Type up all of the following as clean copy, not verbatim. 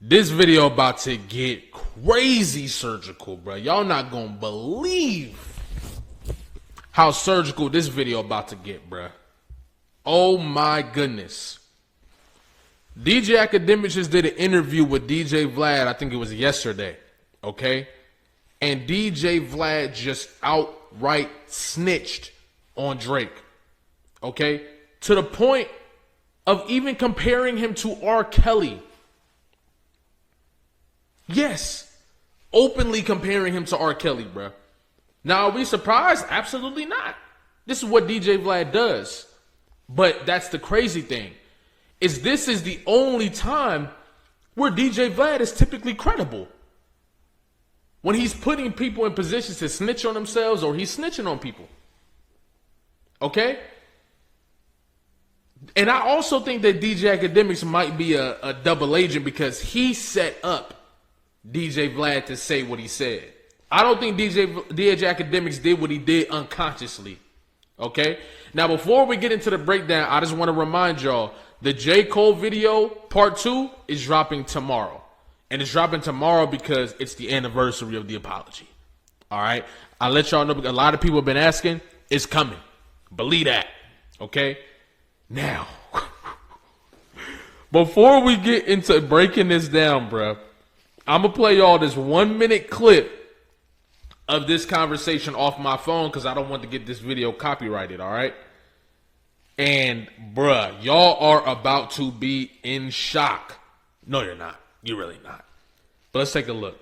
This video about to get crazy surgical, bro. Y'all not gonna believe how surgical this video about to get, bro. Oh my goodness. DJ Academics just did an interview with DJ Vlad. I think it was yesterday. Okay? And DJ Vlad just outright snitched on Drake. Okay? To the point of even comparing him to R. Kelly. Yes. Openly comparing him to R. Kelly, bro. Now, are we surprised? Absolutely not. This is what DJ Vlad does. But that's the crazy thing. This is the only time where DJ Vlad is typically credible. When he's putting people in positions to snitch on themselves or he's snitching on people. Okay? And I also think that DJ Academics might be a double agent because he set up DJ Vlad to say what he said. I don't think DJ Academics did what he did unconsciously. Okay? Now, before we get into the breakdown, I just want to remind y'all, the J. Cole video, part 2, is dropping tomorrow. And it's dropping tomorrow because it's the anniversary of the apology. All right? I'll let y'all know, because a lot of people have been asking. It's coming. Believe that. Okay? Now, before we get into breaking this down, bro, I'm going to play y'all this 1-minute clip of this conversation off my phone because I don't want to get this video copyrighted, all right? And, bruh, y'all are about to be in shock. No, you're not. You're really not. But let's take a look.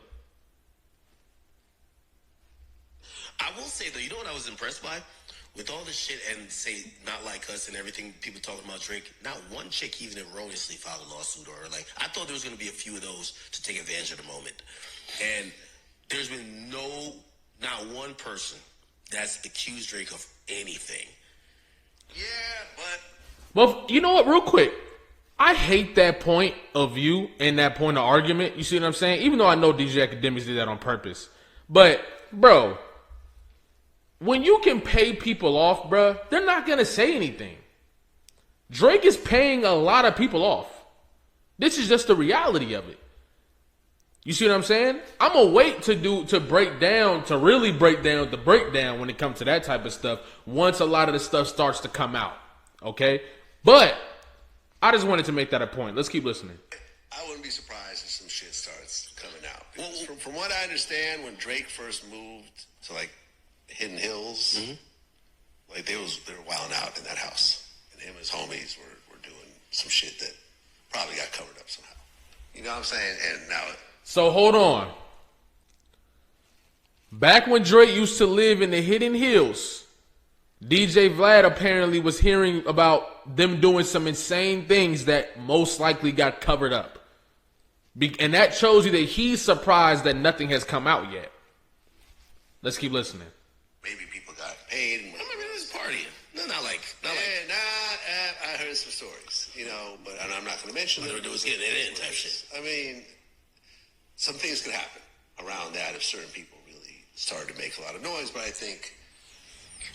I will say, though, you know what I was impressed by? With all this shit and say not like us and everything, people talking about Drake, not one chick even erroneously filed a lawsuit or like, I thought there was going to be a few of those to take advantage of the moment. And there's been not one person that's accused Drake of anything. Yeah, but... Well, you know what, real quick. I hate that point of view and that point of argument. You see what I'm saying? Even though I know DJ Academics did that on purpose. But, bro, when you can pay people off, bro, they're not going to say anything. Drake is paying a lot of people off. This is just the reality of it. You see what I'm saying? I'm going to wait to really break down the breakdown when it comes to that type of stuff once a lot of the stuff starts to come out. Okay? But I just wanted to make that a point. Let's keep listening. I wouldn't be surprised if some shit starts coming out. From what I understand, when Drake first moved to like Hidden Hills, like they were wilding out in that house. And him and his homies were doing some shit that probably got covered up somehow. You know what I'm saying? And now... So hold on. Back when Drake used to live in the Hidden Hills, DJ Vlad apparently was hearing about them doing some insane things that most likely got covered up. And that shows you that he's surprised that nothing has come out yet. Let's keep listening. Maybe people got paid. And it was partying. Not like. I heard some stories, you know, but I'm not going to mention them. It was getting it in type shit. I mean, some things could happen around that if certain people really started to make a lot of noise, but I think...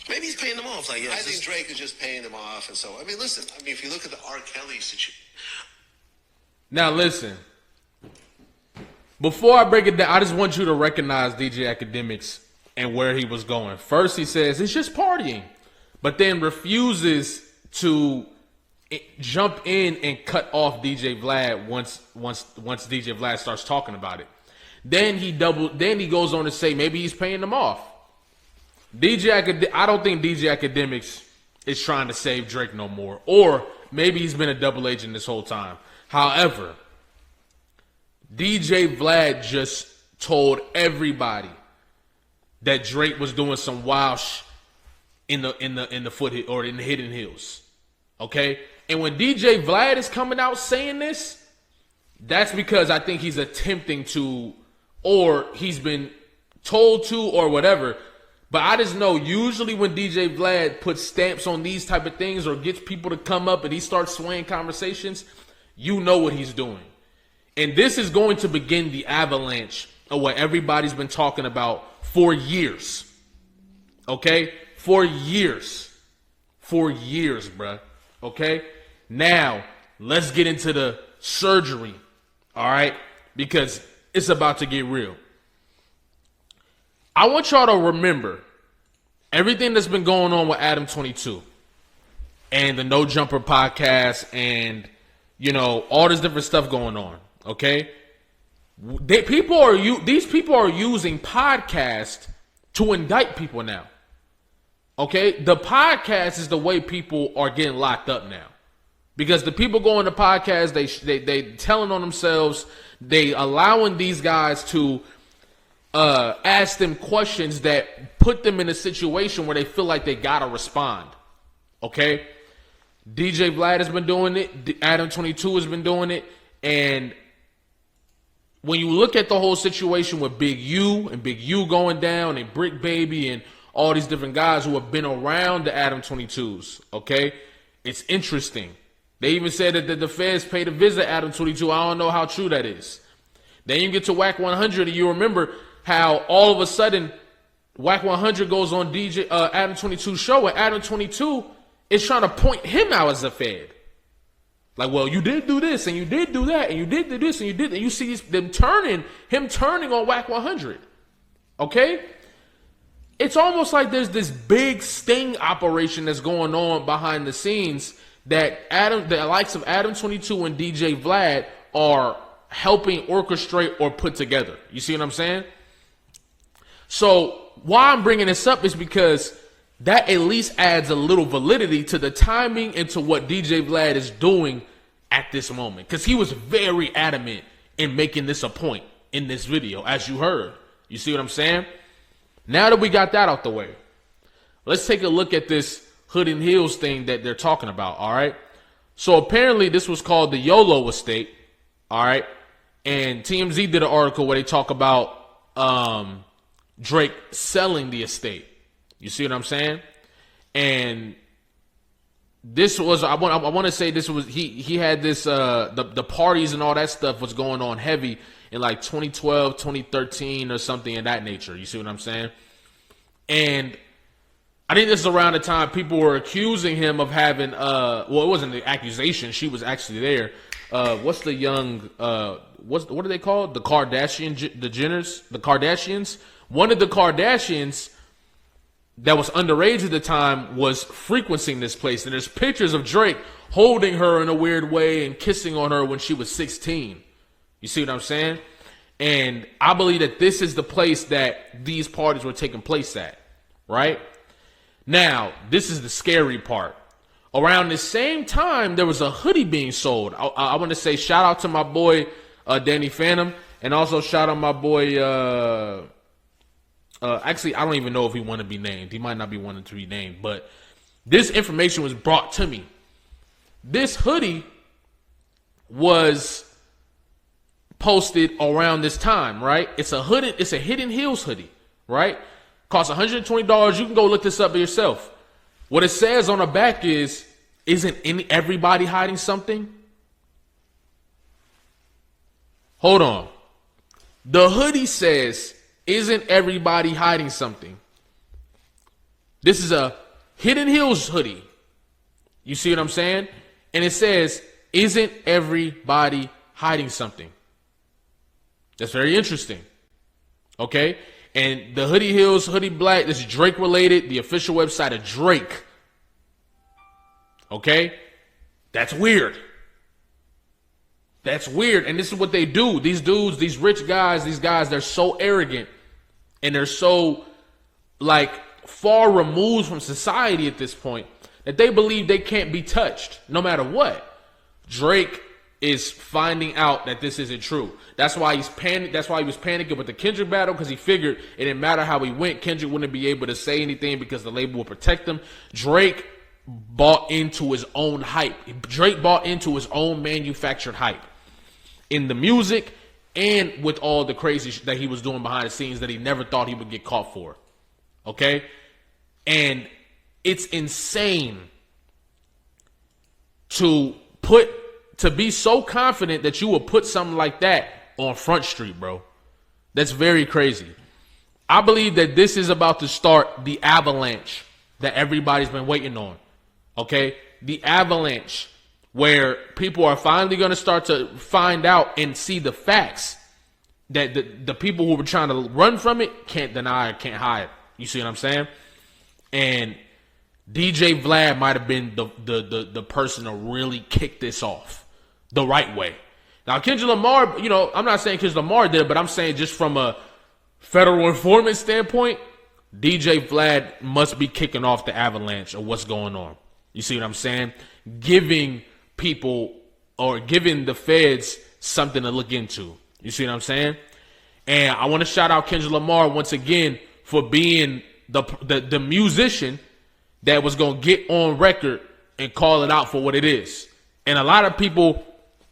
Maybe he's paying them off. Like, I think Drake is just paying them off, and so, I mean, listen, if you look at the R. Kelly situation... Now, listen. Before I break it down, I just want you to recognize DJ Academics and where he was going. First, he says, it's just partying. But then refuses to jump in and cut off DJ Vlad once DJ Vlad starts talking about it. Then he goes on to say maybe he's paying them off. I don't think DJ Academics is trying to save Drake no more. Or maybe he's been a double agent this whole time. However, DJ Vlad just told everybody that Drake was doing some wild in the Hidden Hills. Okay? And when DJ Vlad is coming out saying this, that's because I think he's attempting to, or he's been told to, or whatever. But I just know usually when DJ Vlad puts stamps on these type of things or gets people to come up and he starts swaying conversations, you know what he's doing. And this is going to begin the avalanche of what everybody's been talking about for years. Okay? For years. For years, bruh. Okay? Now, let's get into the surgery. All right? because it's about to get real. I want y'all to remember everything that's been going on with Adam 22 and the No Jumper podcast and, you know, all this different stuff going on, okay? These people are using podcasts to indict people now, okay? The podcast is the way people are getting locked up now. Because the people going to podcasts, they telling on themselves, they allowing these guys to ask them questions that put them in a situation where they feel like they gotta respond. Okay? DJ Vlad has been doing it, Adam 22 has been doing it, and when you look at the whole situation with Big U and Big U going down and Brick Baby and all these different guys who have been around the Adam 22s, okay? It's interesting. They even said that the feds paid to visit Adam 22. I don't know how true that is. Then you get to Whack 100 and you remember how all of a sudden Whack 100 goes on DJ Adam 22's show and Adam 22 is trying to point him out as a fed. Like, well, you did do this and you did do that and you did do this and you did. And you see him turning on Whack 100. Okay? It's almost like there's this big sting operation that's going on behind the scenes that the likes of Adam 22 and DJ Vlad are helping orchestrate or put together. You see what I'm saying? So why I'm bringing this up is because that at least adds a little validity to the timing and to what DJ Vlad is doing at this moment. Because he was very adamant in making this a point in this video, as you heard. You see what I'm saying? Now that we got that out the way, let's take a look at this Hood and Heels thing that they're talking about, all right? So apparently this was called the YOLO estate, all right? And TMZ did an article where they talk about Drake selling the estate. You see what I'm saying? And this was, I want to say this was, he had this, the parties and all that stuff was going on heavy in like 2012, 2013 or something in that nature. You see what I'm saying? And I think this is around the time people were accusing him of having, well, it wasn't the accusation. She was actually there. What's the young, what are they called? The Kardashians. One of the Kardashians that was underage at the time was frequenting this place. And there's pictures of Drake holding her in a weird way and kissing on her when she was 16. You see what I'm saying? And I believe that this is the place that these parties were taking place at, right? Now, this is the scary part. Around the same time, there was a hoodie being sold. I want to say shout out to my boy Danny Phantom, and also shout out my boy. Actually, I don't even know if he wanted to be named. He might not be wanting to be named, but this information was brought to me. This hoodie was posted around this time, right? It's a Hidden Heels hoodie, right? Costs $120. You can go look this up yourself. What it says on the back is, isn't everybody hiding something? Hold on. The hoodie says, isn't everybody hiding something? This is a Hidden Heels hoodie. You see what I'm saying? And it says, isn't everybody hiding something? That's very interesting. Okay? And the Hoodie Heels, Hoodie Black, this is Drake related, the official website of Drake. Okay? That's weird. That's weird. And this is what they do. These dudes, these rich guys, they're so arrogant. And they're so, like, far removed from society at this point that they believe they can't be touched no matter what. Drake is finding out that this isn't true. That's why he's panicked. That's why he was panicking with the Kendrick battle, because he figured it didn't matter how he went. Kendrick wouldn't be able to say anything because the label would protect him. Drake bought into his own hype. Drake bought into his own manufactured hype in the music and with all the crazy that he was doing behind the scenes that he never thought he would get caught for. Okay? And it's insane to be so confident that you will put something like that on Front Street, bro. That's very crazy. I believe that this is about to start the avalanche that everybody's been waiting on. Okay? The avalanche where people are finally going to start to find out and see the facts that the people who were trying to run from it can't deny it, can't hide. You see what I'm saying? And DJ Vlad might have been the person to really kick this off the right way. Now, Kendrick Lamar, you know, I'm not saying Kendrick Lamar did it, but I'm saying just from a federal informant standpoint, DJ Vlad must be kicking off the avalanche of what's going on. You see what I'm saying? Giving people or giving the feds something to look into. You see what I'm saying? And I want to shout out Kendrick Lamar once again for being the musician that was going to get on record and call it out for what it is. And a lot of people,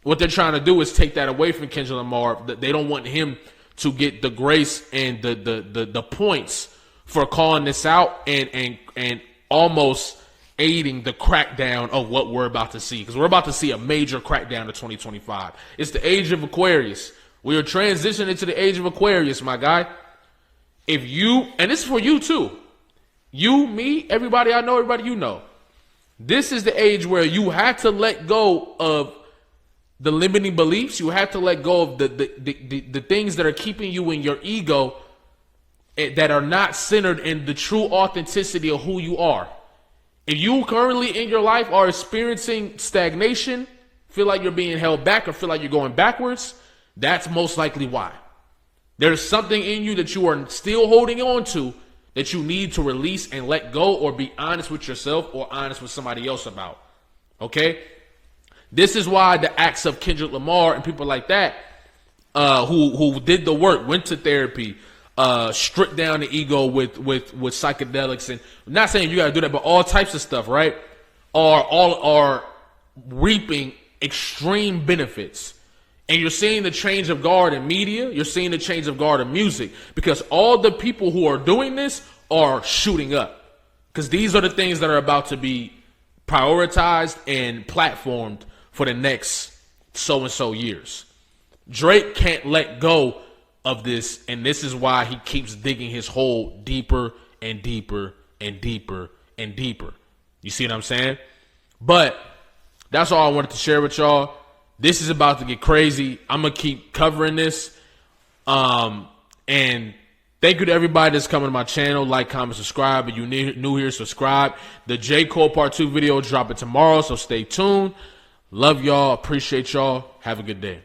what they're trying to do is take that away from Kendrick Lamar. They don't want him to get the grace and the points for calling this out and almost aiding the crackdown of what we're about to see. Because we're about to see a major crackdown in 2025. It's the age of Aquarius. We are transitioning to the age of Aquarius, my guy. If you, and this is for you too, you, me, everybody I know, everybody you know, this is the age where you have to let go of the limiting beliefs. You have to let go of the things that are keeping you in your ego that are not centered in the true authenticity of who you are. If you currently in your life are experiencing stagnation, feel like you're being held back or feel like you're going backwards, that's most likely why. There's something in you that you are still holding on to that you need to release and let go, or be honest with yourself or honest with somebody else about. Okay? This is why the acts of Kendrick Lamar and people like that who did the work, went to therapy, stripped down the ego with psychedelics, and I'm not saying you got to do that, but all types of stuff, right? Are reaping extreme benefits. And you're seeing the change of guard in media. You're seeing the change of guard in music, because all the people who are doing this are shooting up, because these are the things that are about to be prioritized and platformed for the next so-and-so years. Drake can't let go of this, and this is why he keeps digging his hole deeper and deeper and deeper and deeper. You see what I'm saying? But that's all I wanted to share with y'all. This is about to get crazy. I'm going to keep covering this. And thank you to everybody that's coming to my channel. Like, comment, subscribe. If you're new here, subscribe. The J. Cole Part 2 video dropping tomorrow, so stay tuned. Love y'all. Appreciate y'all. Have a good day.